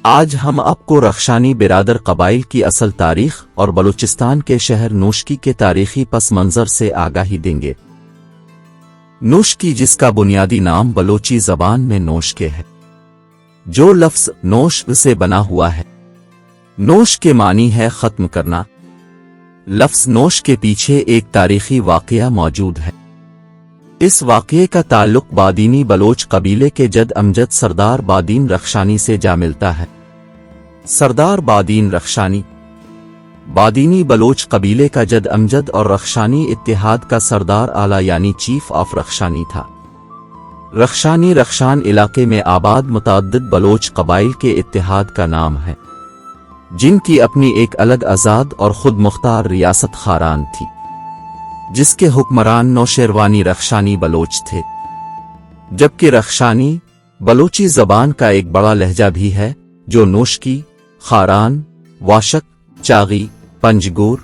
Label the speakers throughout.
Speaker 1: آج ہم آپ کو رخشانی برادر قبائل کی اصل تاریخ اور بلوچستان کے شہر نوشکی کے تاریخی پس منظر سے آگاہی دیں گے۔ نوشکی، جس کا بنیادی نام بلوچی زبان میں نوشکے ہے، جو لفظ نوش سے بنا ہوا ہے۔ نوش کے معنی ہے ختم کرنا۔ لفظ نوش کے پیچھے ایک تاریخی واقعہ موجود ہے۔ اس واقعے کا تعلق بادینی بلوچ قبیلے کے جد امجد سردار بادین رخشانی سے جا ملتا ہے۔ سردار بادین رخشانی بادینی بلوچ قبیلے کا جد امجد اور رخشانی اتحاد کا سردار اعلیٰ یعنی چیف آف رخشانی تھا۔ رخشانی رخشان علاقے میں آباد متعدد بلوچ قبائل کے اتحاد کا نام ہے، جن کی اپنی ایک الگ آزاد اور خود مختار ریاست خاران تھی، جس کے حکمران نوشیروانی رخشانی بلوچ تھے۔ جبکہ رخشانی بلوچی زبان کا ایک بڑا لہجہ بھی ہے، جو نوشکی، خاران، واشک، چاغی، پنجگور،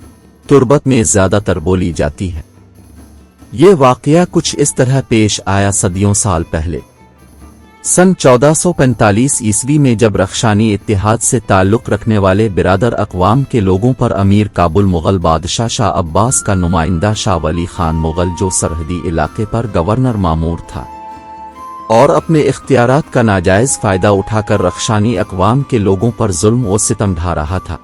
Speaker 1: تربت میں زیادہ تر بولی جاتی ہے۔ یہ واقعہ کچھ اس طرح پیش آیا صدیوں سال پہلے۔ سن 1445 عیسوی میں جب رخشانی اتحاد سے تعلق رکھنے والے برادر اقوام کے لوگوں پر امیر کابل مغل بادشاہ شاہ عباس کا نمائندہ شاہ ولی خان مغل، جو سرحدی علاقے پر گورنر مامور تھا اور اپنے اختیارات کا ناجائز فائدہ اٹھا کر رخشانی اقوام کے لوگوں پر ظلم و ستم ڈھا رہا تھا،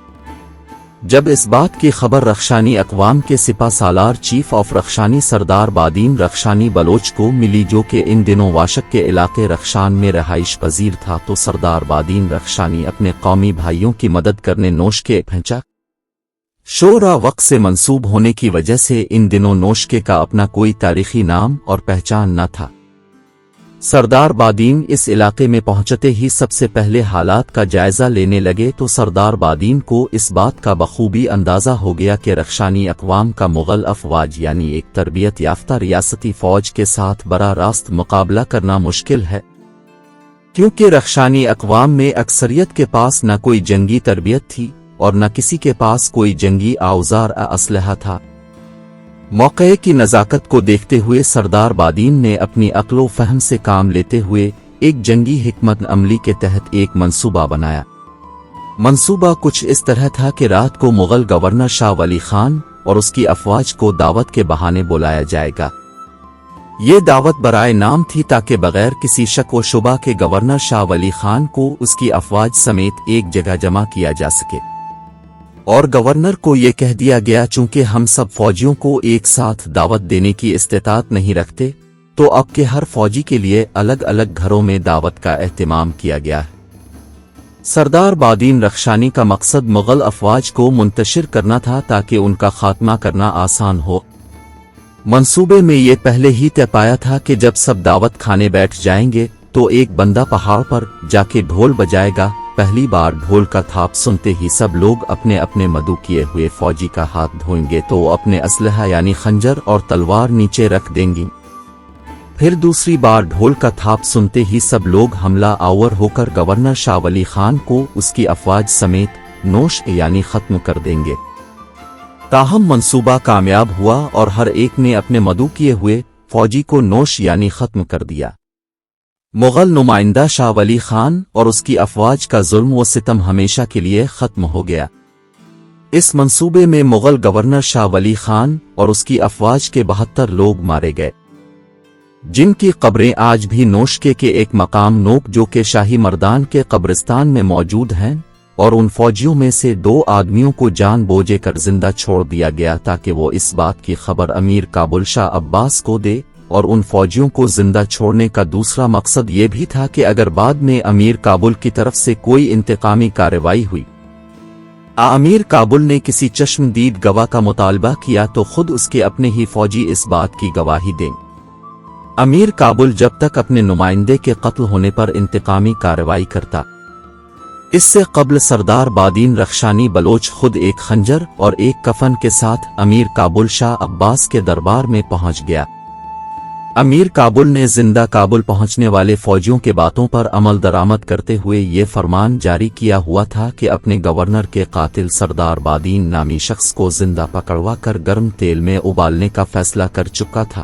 Speaker 1: جب اس بات کی خبر رخشانی اقوام کے سپہ سالار چیف آف رخشانی سردار بادین رخشانی بلوچ کو ملی، جو کہ ان دنوں واشک کے علاقے رخشان میں رہائش پذیر تھا، تو سردار بادین رخشانی اپنے قومی بھائیوں کی مدد کرنے نوشکے پہنچا۔ شورا وقت سے منسوب ہونے کی وجہ سے ان دنوں نوشکے کا اپنا کوئی تاریخی نام اور پہچان نہ تھا۔ سردار بادین اس علاقے میں پہنچتے ہی سب سے پہلے حالات کا جائزہ لینے لگے، تو سردار بادین کو اس بات کا بخوبی اندازہ ہو گیا کہ رخشانی اقوام کا مغل افواج یعنی ایک تربیت یافتہ ریاستی فوج کے ساتھ براہ راست مقابلہ کرنا مشکل ہے، کیونکہ رخشانی اقوام میں اکثریت کے پاس نہ کوئی جنگی تربیت تھی اور نہ کسی کے پاس کوئی جنگی اوزار اسلحہ تھا۔ موقعے کی نزاکت کو دیکھتے ہوئے سردار بادین نے اپنی عقل و فہم سے کام لیتے ہوئے ایک جنگی حکمت عملی کے تحت ایک منصوبہ بنایا۔ منصوبہ کچھ اس طرح تھا کہ رات کو مغل گورنر شاہ ولی خان اور اس کی افواج کو دعوت کے بہانے بلایا جائے گا۔ یہ دعوت برائے نام تھی تاکہ بغیر کسی شک و شبہ کے گورنر شاہ ولی خان کو اس کی افواج سمیت ایک جگہ جمع کیا جا سکے، اور گورنر کو یہ کہہ دیا گیا چونکہ ہم سب فوجیوں کو ایک ساتھ دعوت دینے کی استطاعت نہیں رکھتے، تو اب کے ہر فوجی کے لیے الگ الگ گھروں میں دعوت کا اہتمام کیا گیا ہے۔ سردار بادین رخشانی کا مقصد مغل افواج کو منتشر کرنا تھا تاکہ ان کا خاتمہ کرنا آسان ہو۔ منصوبے میں یہ پہلے ہی طے پایا تھا کہ جب سب دعوت کھانے بیٹھ جائیں گے تو ایک بندہ پہاڑ پر جا کے ڈھول بجائے گا۔ پہلی بار ڈھول کا تھاپ سنتے ہی سب لوگ اپنے اپنے مدعو کیے ہوئے فوجی کا ہاتھ دھوئیں گے، تو وہ اپنے اسلحہ یعنی خنجر اور تلوار نیچے رکھ دیں گی۔ پھر دوسری بار ڈھول کا تھاپ سنتے ہی سب لوگ حملہ آور ہو کر گورنر شاہ ولی خان کو اس کی افواج سمیت نوش یعنی ختم کر دیں گے۔ تاہم منصوبہ کامیاب ہوا اور ہر ایک نے اپنے مدعو کیے ہوئے فوجی کو نوش یعنی ختم کر دیا۔ مغل نمائندہ شاہ ولی خان اور اس کی افواج کا ظلم و ستم ہمیشہ کے لیے ختم ہو گیا۔ اس منصوبے میں مغل گورنر شاہ ولی خان اور اس کی افواج کے 72 لوگ مارے گئے، جن کی قبریں آج بھی نوشکے کے ایک مقام نوک جو کہ شاہی مردان کے قبرستان میں موجود ہیں، اور ان فوجیوں میں سے 2 آدمیوں کو جان بوجھ کر زندہ چھوڑ دیا گیا تاکہ وہ اس بات کی خبر امیر کابل شاہ عباس کو دے، اور ان فوجیوں کو زندہ چھوڑنے کا دوسرا مقصد یہ بھی تھا کہ اگر بعد میں امیر کابل کی طرف سے کوئی انتقامی کارروائی ہوئی، امیر کابل نے کسی چشمدید گواہ کا مطالبہ کیا، تو خود اس کے اپنے ہی فوجی اس بات کی گواہی دیں۔ امیر کابل جب تک اپنے نمائندے کے قتل ہونے پر انتقامی کارروائی کرتا، اس سے قبل سردار بادین رخشانی بلوچ خود ایک خنجر اور ایک کفن کے ساتھ امیر کابل شاہ عباس کے دربار میں پہنچ گیا۔ امیر کابل نے زندہ کابل پہنچنے والے فوجیوں کے باتوں پر عمل درآمد کرتے ہوئے یہ فرمان جاری کیا ہوا تھا کہ اپنے گورنر کے قاتل سردار بادین نامی شخص کو زندہ پکڑوا کر گرم تیل میں ابالنے کا فیصلہ کر چکا تھا۔